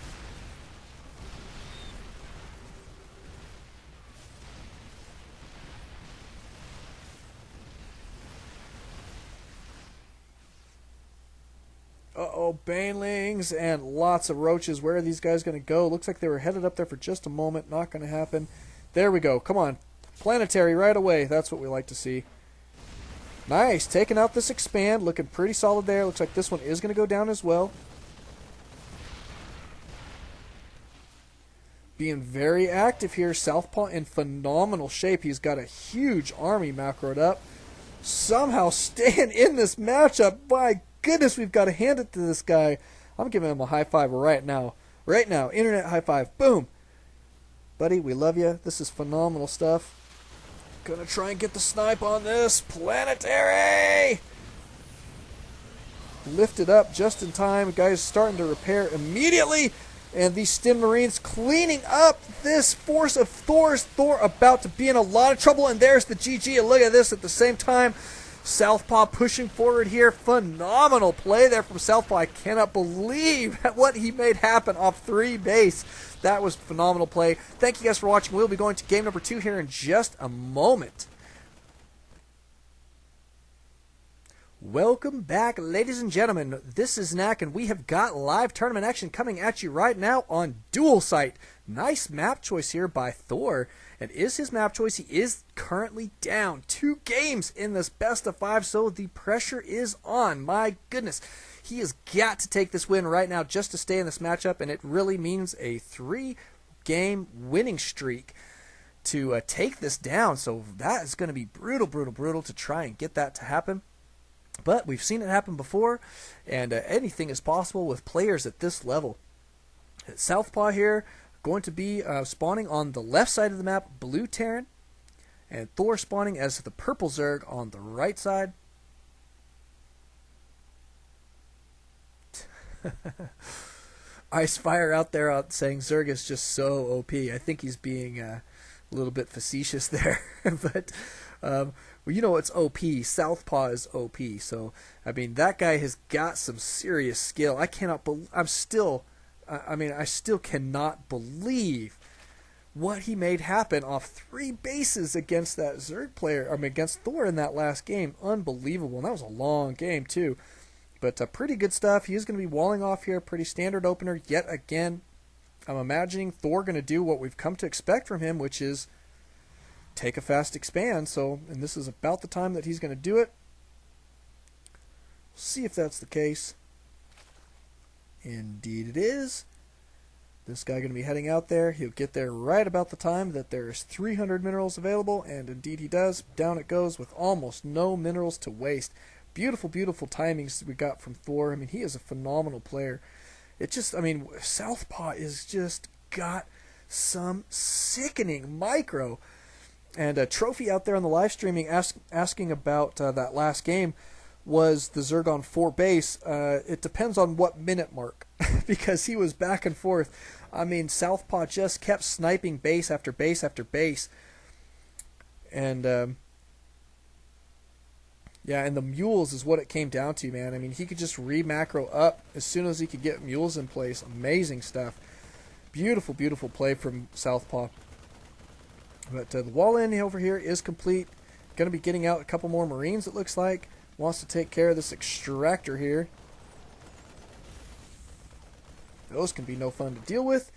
Uh-oh, banelings and lots of roaches. Where are these guys going to go? Looks like they were headed up there for just a moment. Not going to happen. There we go. Come on. Planetary right away. That's what we like to see. Nice. Taking out this expand. Looking pretty solid there. Looks like this one is going to go down as well. Being very active here. Southpaw in phenomenal shape. He's got a huge army macroed up. Somehow staying in this matchup. My goodness, we've got to hand it to this guy. I'm giving him a high five right now. Right now. Internet high five. Boom. Buddy, we love you. This is phenomenal stuff. Gonna try and get the snipe on this. Planetary! Lifted up just in time. Guys starting to repair immediately. And these Stin Marines cleaning up this force of Thor's. Thor about to be in a lot of trouble. And there's the GG. And look at this at the same time. Southpaw pushing forward here. Phenomenal play there from Southpaw. I cannot believe what he made happen off 3 base. That was phenomenal play. Thank you guys for watching. We'll be going to game number 2 here in just a moment. Welcome back, ladies and gentlemen. This is Knack, and we have got live tournament action coming at you right now on Dual Sight. Nice map choice here by Thor. It is his map choice. He is currently down 2 games in this best of 5, so the pressure is on. My goodness. He has got to take this win right now just to stay in this matchup, and it really means a 3-game winning streak to take this down. So that is going to be brutal, brutal, brutal to try and get that to happen. But we've seen it happen before, and anything is possible with players at this level. Southpaw here going to be spawning on the left side of the map, blue Terran, and Thor spawning as the purple Zerg on the right side. Icefire out there saying Zerg is just so OP. I think he's being a little bit facetious there, but well, you know it's OP. Southpaw is OP. So I mean that guy has got some serious skill. I still cannot believe what he made happen off 3 bases against that Zerg player. Against Thor in that last game. Unbelievable. And that was a long game too. But pretty good stuff. He is going to be walling off here. Pretty standard opener yet again. I'm imagining Thor going to do what we've come to expect from him, which is take a fast expand. And this is about the time that he's going to do it. See if that's the case. Indeed it is. This guy going to be heading out there. He'll get there right about the time that there's 300 minerals available, and indeed he does. Down it goes with almost no minerals to waste. Beautiful, beautiful timings we got from Thor. I mean, he is a phenomenal player. Southpaw is just got some sickening micro. And a Trophy out there on the live streaming asking about that last game. Was the G1-4 base. It depends on what minute mark, because he was back and forth. I mean, Southpaw just kept sniping base after base after base. And, yeah, and the mules is what it came down to, man. I mean, he could just re-macro up as soon as he could get mules in place. Amazing stuff. Beautiful, beautiful play from Southpaw. But the wall in over here is complete. Going to be getting out a couple more Marines, it looks like. Wants to take care of this extractor here. Those can be no fun to deal with.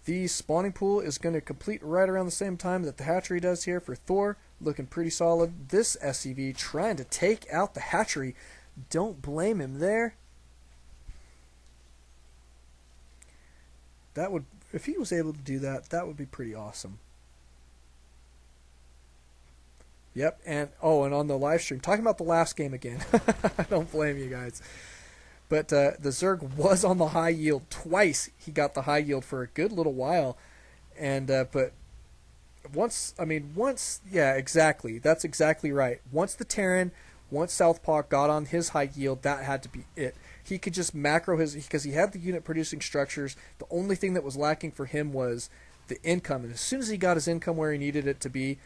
The spawning pool is going to complete right around the same time that the hatchery does here for Thor. Looking pretty solid. This SCV trying to take out the hatchery. Don't blame him there. That would, if he was able to do that, that would be pretty awesome. Yep, and on the live stream, talking about the last game again. I don't blame you guys. But the Zerg was on the high yield twice. He got the high yield for a good little while. And but once, yeah, exactly. That's exactly right. Once Southpaw got on his high yield, that had to be it. He could just macro because he had the unit producing structures. The only thing that was lacking for him was the income. And as soon as he got his income where he needed it to be,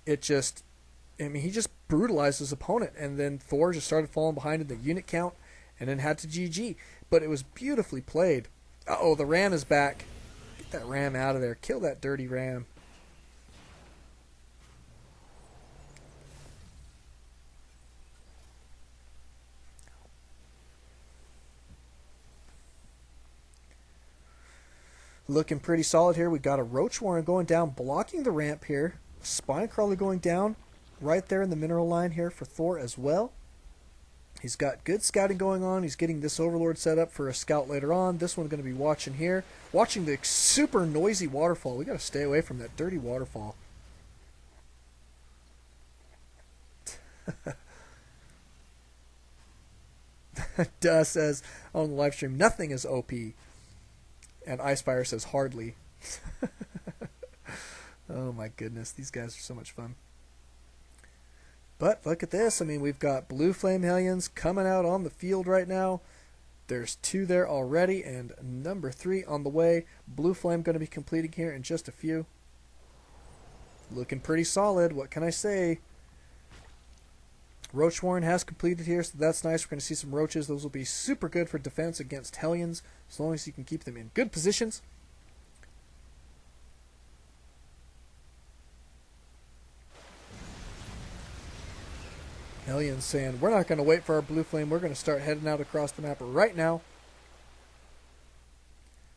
he just brutalized his opponent, and then Thor just started falling behind in the unit count, and then had to GG. But it was beautifully played. Uh-oh, the ram is back. Get that ram out of there. Kill that dirty ram. Looking pretty solid here. We got a Roach Warren going down, blocking the ramp here. Spine Crawler going down. Right there in the mineral line here for Thor as well. He's got good scouting going on. He's getting this Overlord set up for a scout later on. This one's going to be watching here. Watching the super noisy waterfall. We got to stay away from that dirty waterfall. Duh says on the live stream, nothing is OP. And Icefire says hardly. Oh my goodness, these guys are so much fun. But look at this. I mean, we've got Blue Flame Hellions coming out on the field right now. There's 2 there already, and number 3 on the way. Blue Flame going to be completing here in just a few. Looking pretty solid. What can I say? Roach Warren has completed here, so that's nice. We're going to see some roaches. Those will be super good for defense against Hellions, as long as you can keep them in good positions. Hellions saying, we're not going to wait for our Blue Flame. We're going to start heading out across the map right now.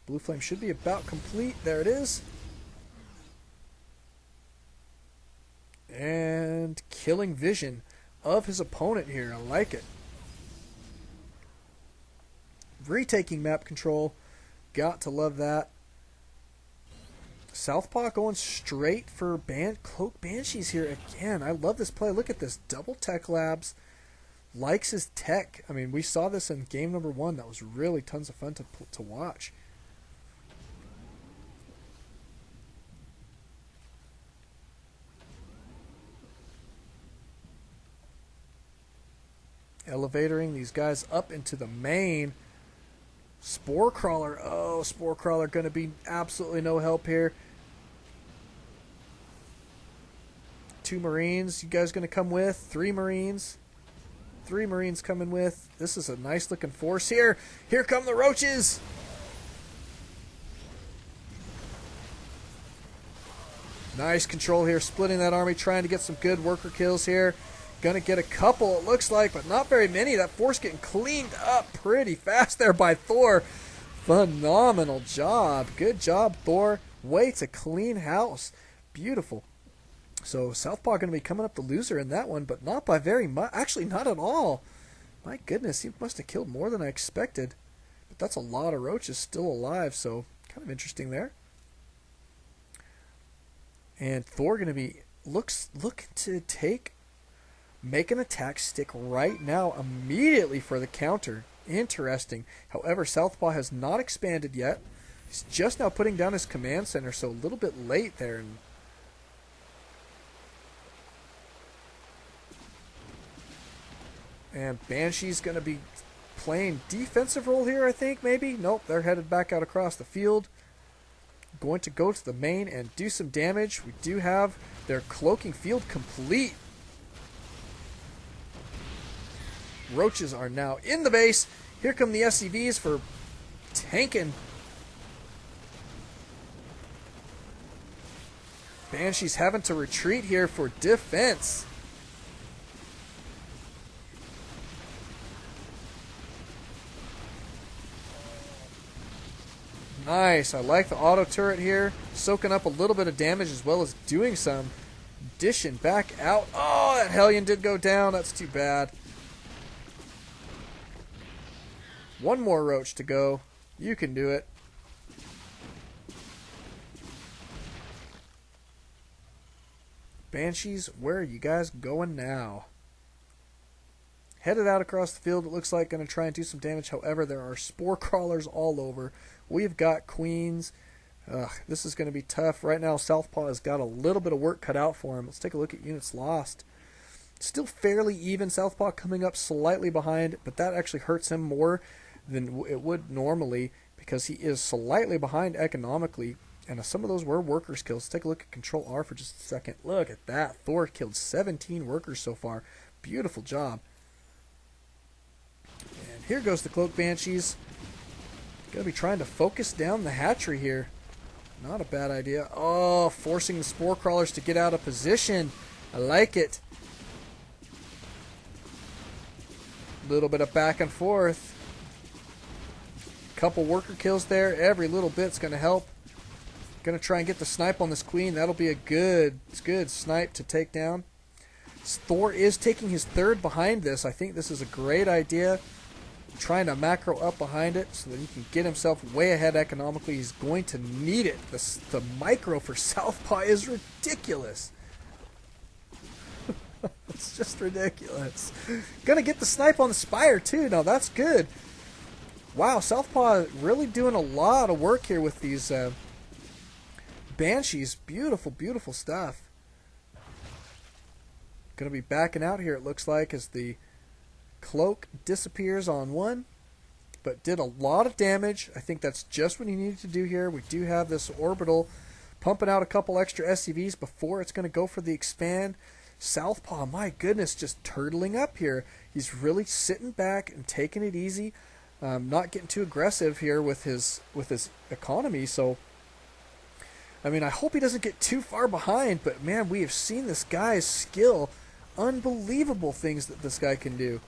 Blue Flame should be about complete. There it is. And killing vision of his opponent here. I like it. retaking map control. Got to love that. Southpaw going straight for Cloak Banshees here again. I love this play. Look at this. Double Tech Labs. Likes his tech. I mean, we saw this in game number 1. That was really tons of fun to watch. Elevatoring these guys up into the main. Spore Crawler. Oh, Spore Crawler going to be absolutely no help here. 2 Marines. You guys going to come with? 3 Marines. 3 Marines coming with. This is a nice looking force here. Here come the roaches. Nice control here. Splitting that army. Trying to get some good worker kills here. Gonna get a couple, it looks like, but not very many. That force getting cleaned up pretty fast there by Thor. Phenomenal job. Good job, Thor. Way to clean house. Beautiful. So Southpaw going to be coming up the loser in that one, but not by very much. Actually, not at all. My goodness, he must have killed more than I expected. But that's a lot of roaches still alive, so kind of interesting there. And Thor going to be looking to make an attack stick right now immediately for the counter. Interesting. However, Southpaw has not expanded yet. He's just now putting down his command center, so a little bit late there. And Banshee's going to be playing defensive role here, I think, maybe? Nope, they're headed back out across the field. Going to go to the main and do some damage. We do have their cloaking field complete. Roaches are now in the base. Here come the SCVs for tanking. Banshee's having to retreat here for defense. Nice. I like the auto turret here. Soaking up a little bit of damage as well as doing some. Dishing back out. Oh, that Hellion did go down. That's too bad. One more roach to go. You can do it. Banshees, where are you guys going now? Headed out across the field, it looks like, going to try and do some damage. However, there are spore crawlers all over. We've got queens. This is going to be tough. Right now, Southpaw has got a little bit of work cut out for him. Let's take a look at units lost. Still fairly even. Southpaw coming up slightly behind, but that actually hurts him more than it would normally because he is slightly behind economically. And some of those were workers' kills. Let's take a look at Control R for just a second. Look at that. Thor killed 17 workers so far. Beautiful job. And here goes the Cloak Banshees. Going to be trying to focus down the hatchery here. Not a bad idea. Oh, forcing the spore crawlers to get out of position. I like it. A little bit of back and forth. Couple worker kills there. Every little bit's going to help. Going to try and get the snipe on this queen. That'll be a good snipe to take down. Thor is taking his third behind this. I think this is a great idea. Trying to macro up behind it so that he can get himself way ahead economically. He's going to need it. The micro for Southpaw is ridiculous. It's just ridiculous. Gonna get the snipe on the spire too. Now that's good. Wow, Southpaw really doing a lot of work here with these Banshees. Beautiful, beautiful stuff. Gonna be backing out here, it looks like, as the cloak disappears on one, but did a lot of damage. I think that's just what he needed to do here. We do have this orbital pumping out a couple extra SCVs before it's going to go for the expand. Southpaw, my goodness, just turtling up here. He's really sitting back and taking it easy, not getting too aggressive here with his economy. So, I mean, I hope he doesn't get too far behind, but man, we have seen this guy's skill. Unbelievable things that this guy can do.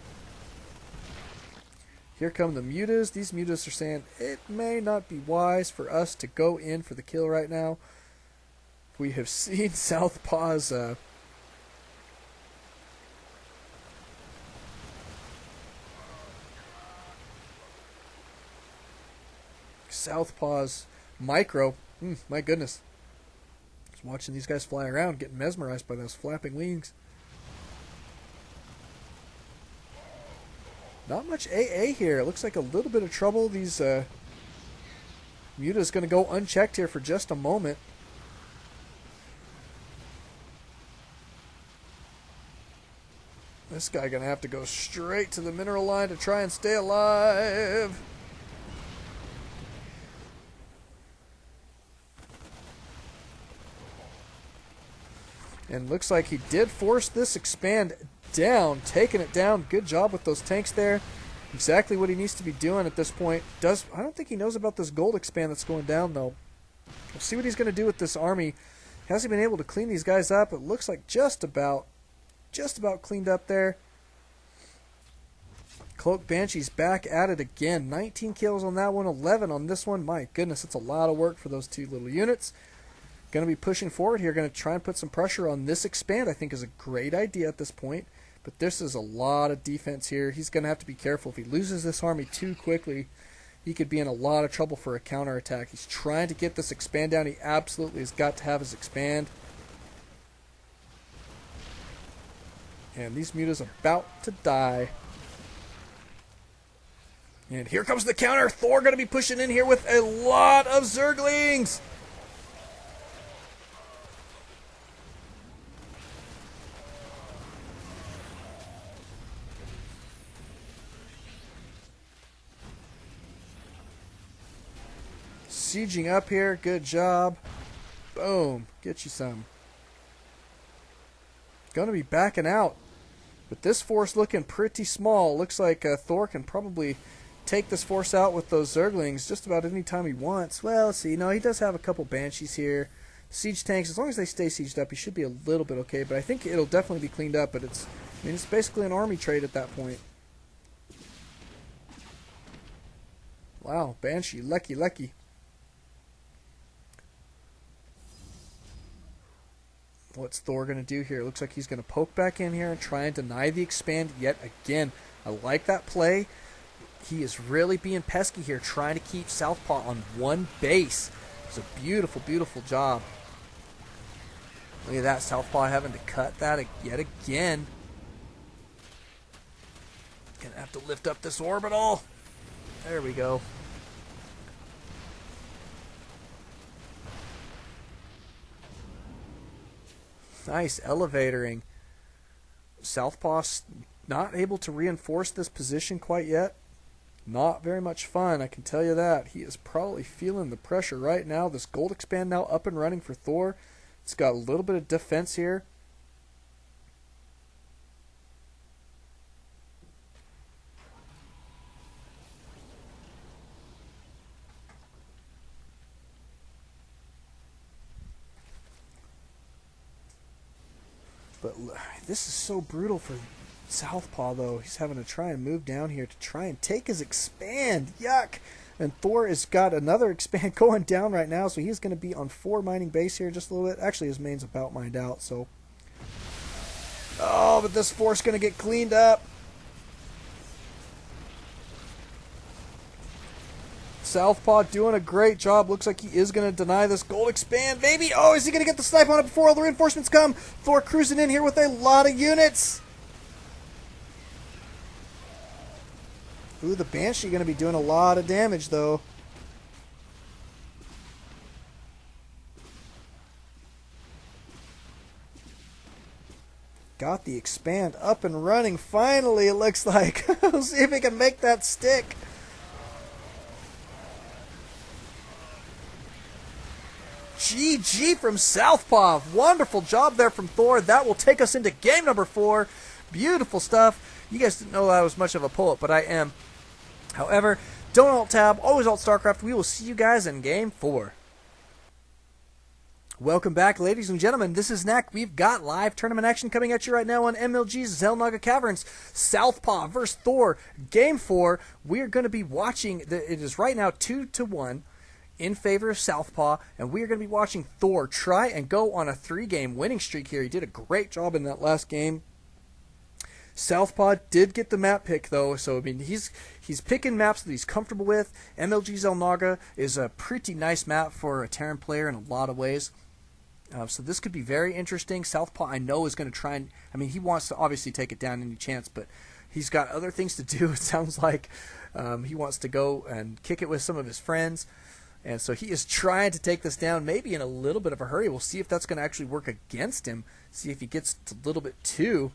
Here come the mutas. These mutas are saying it may not be wise for us to go in for the kill right now. We have seen Southpaw's Southpaw's micro. My goodness. Just watching these guys fly around, getting mesmerized by those flapping wings. Not much AA here. It looks like a little bit of trouble. These Muta's going to go unchecked here for just a moment. This guy going to have to go straight to the mineral line to try and stay alive. And looks like he did force this expand down, taking it down. Good job with those tanks there. Exactly what he needs to be doing at this point. I don't think he knows about this gold expand that's going down, though. We'll see what he's going to do with this army. Has he been able to clean these guys up? It looks like just about cleaned up there. Cloak Banshee's back at it again. 19 kills on that one, 11 on this one. My goodness, it's a lot of work for those two little units. Going to be pushing forward here. Going to try and put some pressure on this expand. I think is a great idea at this point. But this is a lot of defense here. He's going to have to be careful. If he loses this army too quickly, he could be in a lot of trouble for a counterattack. He's trying to get this expand down. He absolutely has got to have his expand. And these Muta's about to die. And here comes the counter. Thor going to be pushing in here with a lot of Zerglings. Sieging up here. Good job. Boom. Get you some. Going to be backing out. But this force looking pretty small. Looks like Thor can probably take this force out with those Zerglings just about any time he wants. Well, let's see. No, he does have a couple Banshees here. Siege tanks, as long as they stay sieged up, he should be a little bit okay. But I think it'll definitely be cleaned up. But it's basically an army trade at that point. Wow, Banshee. Lucky. What's Thor going to do here? Looks like he's going to poke back in here and try and deny the expand yet again. I like that play. He is really being pesky here, trying to keep Southpaw on one base. It's a beautiful, beautiful job. Look at that, Southpaw having to cut that yet again. Going to have to lift up this orbital. There we go. Nice elevatoring. Southpaw's not able to reinforce this position quite yet. Not very much fun, I can tell you that. He is probably feeling the pressure right now. This gold expand now up and running for Thor. It's got a little bit of defense here. But this is so brutal for Southpaw, though. He's having to try and move down here to try and take his expand. Yuck! And Thor has got another expand going down right now, so he's going to be on 4 mining base here just a little bit. Actually, his main's about mined out, so... Oh, but this force going to get cleaned up. Southpaw doing a great job. Looks like he is going to deny this gold expand. Maybe. Oh, is he going to get the snipe on it before all the reinforcements come? Thor cruising in here with a lot of units. Ooh, the Banshee going to be doing a lot of damage, though. Got the expand up and running. Finally, it looks like. We'll see if he can make that stick. GG from Southpaw. Wonderful job there from Thor. That will take us into game number 4. Beautiful stuff. You guys didn't know I was much of a poet, but I am. However, don't alt-tab, always alt-StarCraft. We will see you guys in game 4. Welcome back, ladies and gentlemen. This is Knack. We've got live tournament action coming at you right now on MLG's Xel'Naga Caverns. Southpaw versus Thor. Game 4. We are going to be watching. It is right now 2-1. In favor of Southpaw, and we are going to be watching Thor try and go on a 3-game winning streak here. He did a great job in that last game. SouthPaw did get the map pick though, so I mean he's picking maps that he's comfortable with. MLG Xel'Naga is a pretty nice map for a Terran player in a lot of ways. So this could be very interesting. SouthPaw I know is going to try and, I mean he wants to obviously take it down any chance, but he's got other things to do. It sounds like he wants to go and kick it with some of his friends. And so he is trying to take this down, maybe in a little bit of a hurry. We'll see if that's going to actually work against him. See if he gets a little bit too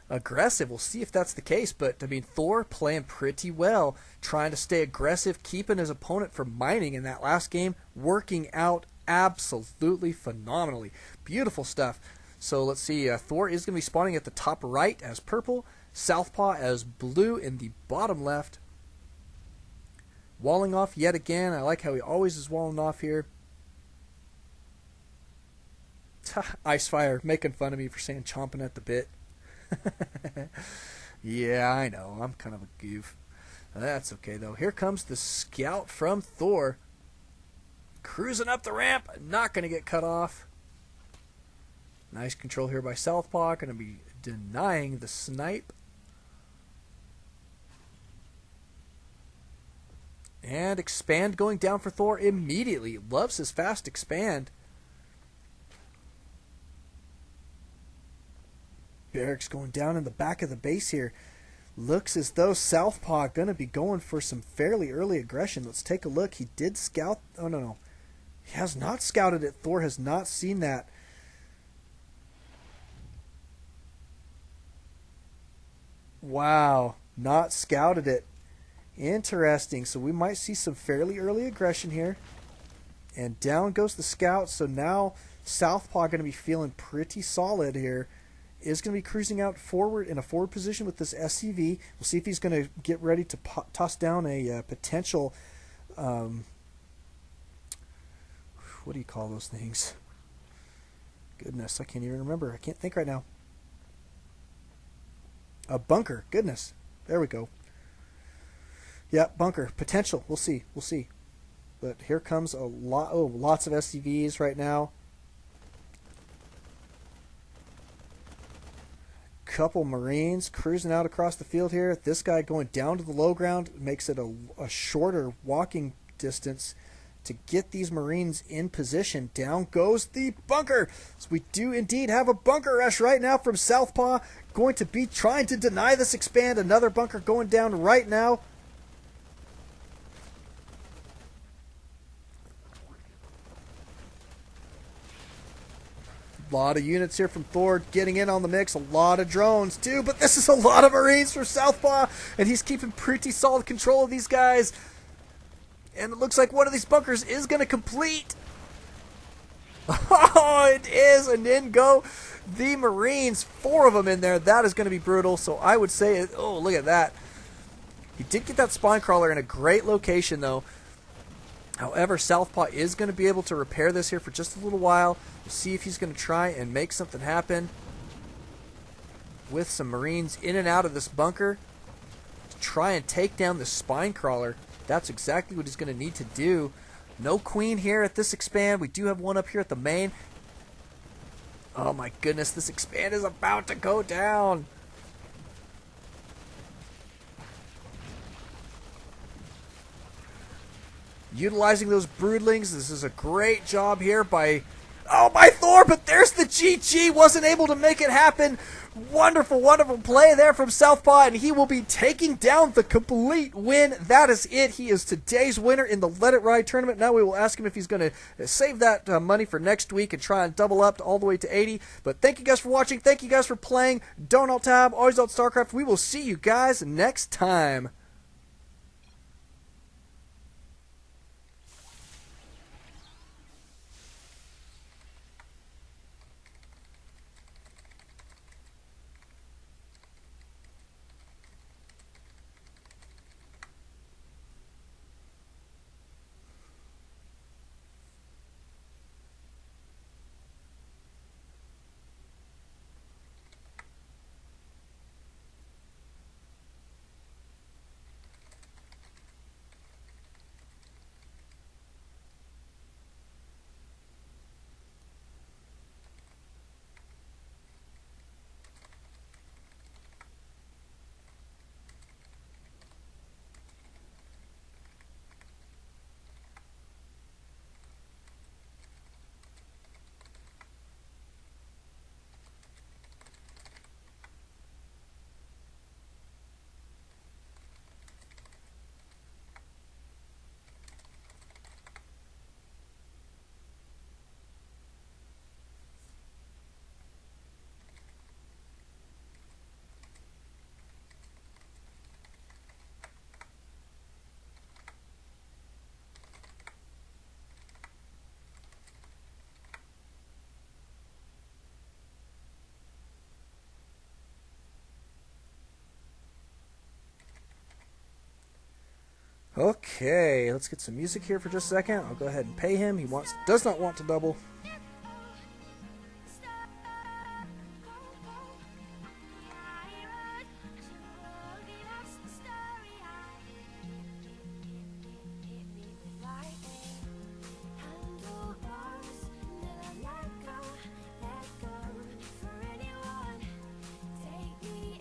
aggressive. We'll see if that's the case. But, I mean, Thor playing pretty well, trying to stay aggressive, keeping his opponent from mining in that last game, working out absolutely phenomenally. Beautiful stuff. So let's see. Thor is going to be spawning at the top right as purple, SouthPaw as blue in the bottom left. Walling off yet again. I like how he always is walling off here. Icefire making fun of me for saying chomping at the bit. Yeah, I know. I'm kind of a goof. That's okay, though. Here comes the scout from Thor. Cruising up the ramp. Not going to get cut off. Nice control here by SouthPaw. Going to be denying the snipe. And expand going down for Thor immediately. Loves his fast expand. Barracks going down in the back of the base here. Looks as though SouthPaw going to be going for some fairly early aggression. Let's take a look. He did scout. Oh, no. He has not scouted it. Thor has not seen that. Wow. Not scouted it. Interesting. So we might see some fairly early aggression here. And down goes the scout. So now SouthPaw going to be feeling pretty solid here. Is going to be cruising out forward in a forward position with this SCV. We'll see if he's going to get ready to toss down a potential, what do you call those things? Goodness, I can't even remember. I can't think right now. A bunker. Goodness. There we go. Yeah, bunker. Potential. We'll see. We'll see. But here comes a lot. Oh, lots of SCVs right now. Couple Marines cruising out across the field here. This guy going down to the low ground makes it a shorter walking distance to get these Marines in position. Down goes the bunker. So we do indeed have a bunker rush right now from SouthPaw. Going to be trying to deny this expand. Another bunker going down right now. A lot of units here from Thor getting in on the mix. A lot of drones too, but this is a lot of Marines from SouthPaw, and he's keeping pretty solid control of these guys. And it looks like one of these bunkers is going to complete. Oh, it is, and in go the Marines. 4 of them in there. That is going to be brutal. So I would say, oh, look at that. He did get that spine crawler in a great location, though. However, SouthPaw is going to be able to repair this here for just a little while. We'll see if he's going to try and make something happen with some Marines in and out of this bunker to try and take down the spine crawler. That's exactly what he's going to need to do. No queen here at this expand. We do have one up here at the main. Oh my goodness, this expand is about to go down. Utilizing those broodlings. This is a great job here by Thor, but there's the GG. Wasn't able to make it happen. Wonderful, wonderful play there from SouthPaw, and he will be taking down the complete win. That is it. He is today's winner in the Let It Ride tournament. Now we will ask him if he's going to save that money for next week and try and double up all the way to 80. But thank you guys for watching. Thank you guys for playing. Don't alt-tab, always alt-StarCraft. We will see you guys next time. Okay, let's get some music here for just a second. I'll go ahead and pay him. He does not want to double.